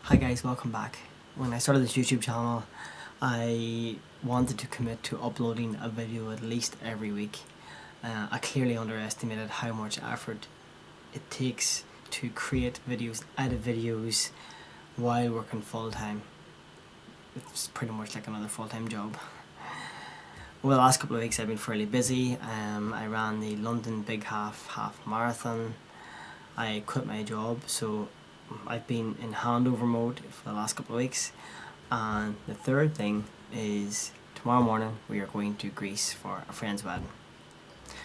Hi guys, welcome back. When I started this YouTube channel, I wanted to commit to uploading a video at least every week. I clearly underestimated how much effort it takes to create videos, edit videos while working full time. It's pretty much like another full-time job. Over the last couple of weeks I've been fairly busy. I ran the London Big Half Marathon. I quit my job, so I've been in handover mode for the last couple of weeks. And the third thing is tomorrow morning we are going to Greece for a friend's wedding.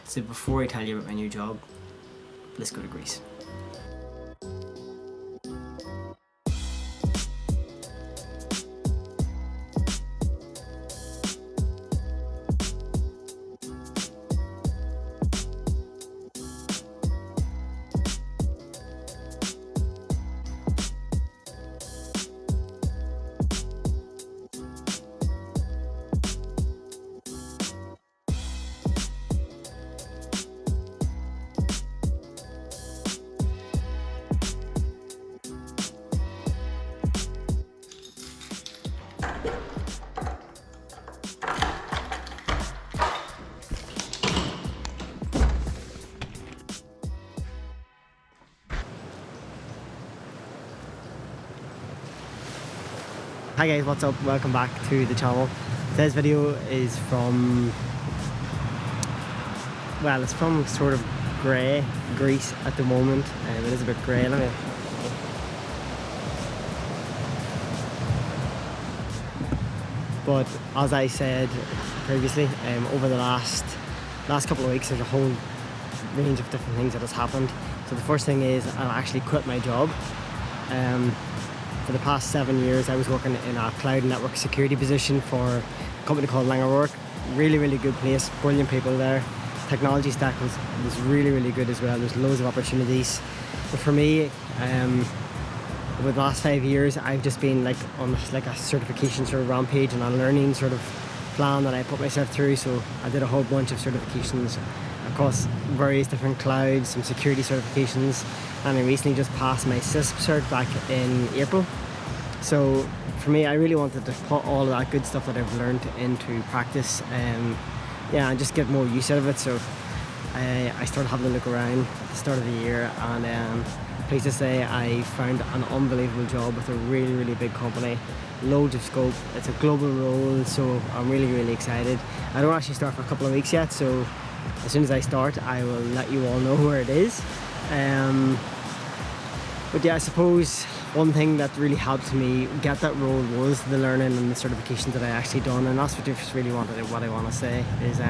So before I tell you about my new job, let's go to Greece. Hi guys, what's up? Welcome back to the channel. Today's video is from, well, it's from sort of grey Greece at the moment. It is a bit grey. But as I said previously, over the last couple of weeks there's a whole range of different things that has happened. So the first thing is I actually quit my job. For the past 7 years I was working in a cloud network security position for a company called Langerwork. Really good place, brilliant people there. Technology stack was really good as well. There's loads of opportunities. But for me, over the last 5 years I've just been on a certification sort of rampage and a learning sort of plan that I put myself through. So I did a whole bunch of certifications across various different clouds, some security certifications, and I recently just passed my cissp cert back in April. So for me, I really wanted to put all of that good stuff that I've learned into practice, and just get more use out of it. So I started having a look around at the start of the year, and pleased to say I found an unbelievable job with a really big company, loads of scope. It's a global role, so I'm really excited. I don't actually start for a couple of weeks yet, so as soon as I start I will let you all know where it is. But yeah, I suppose one thing that really helped me get that role was the learning and the certifications that I actually done, and that's what I want to say is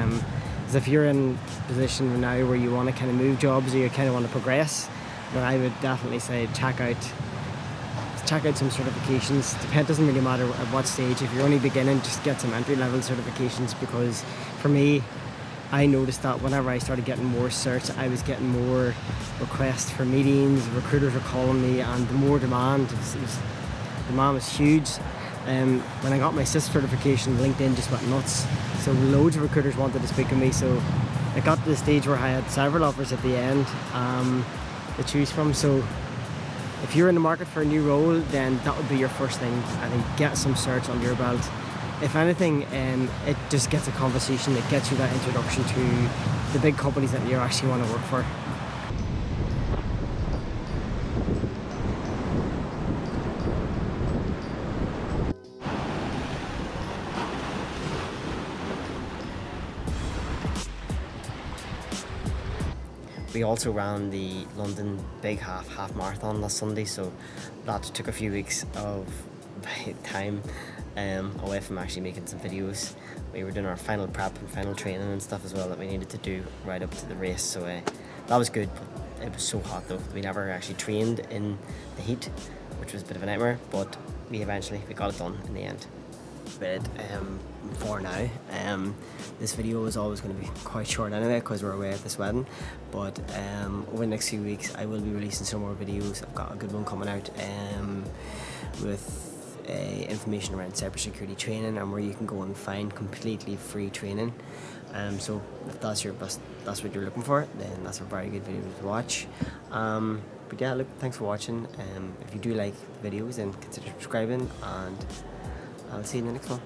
if you're in a position now where you want to kind of move jobs or you kind of want to progress, then I would definitely say check out some certifications. It doesn't really matter at what stage. If you're only beginning, just get some entry-level certifications, because for me, I noticed that whenever I started getting more certs, I was getting more requests for meetings, recruiters were calling me, and the more demand, demand was huge. When I got my cissp certification, LinkedIn just went nuts. So loads of recruiters wanted to speak to me, so I got to the stage where I had several offers at the end to choose from. So if you're in the market for a new role, then that would be your first thing. I think get some certs under your belt. If anything, it just gets a conversation, it gets you that introduction to the big companies that you actually want to work for. We also ran the London Big Half Marathon last Sunday, so that took a few weeks of time away from actually making some videos. We were doing our final prep and final training and stuff as well that we needed to do right up to the race, so that was good. But it was so hot though, we never actually trained in the heat, which was a bit of a nightmare, but we got it done in the end. But for now, this video is always going to be quite short anyway, because we're away at this wedding. But over the next few weeks I will be releasing some more videos. I've got a good one coming out with information around cybersecurity training and where you can go and find completely free training. So if that's what you're looking for, then that's a very good video to watch. But yeah, look, thanks for watching. If you do like videos, then consider subscribing, and I'll see you in the next one.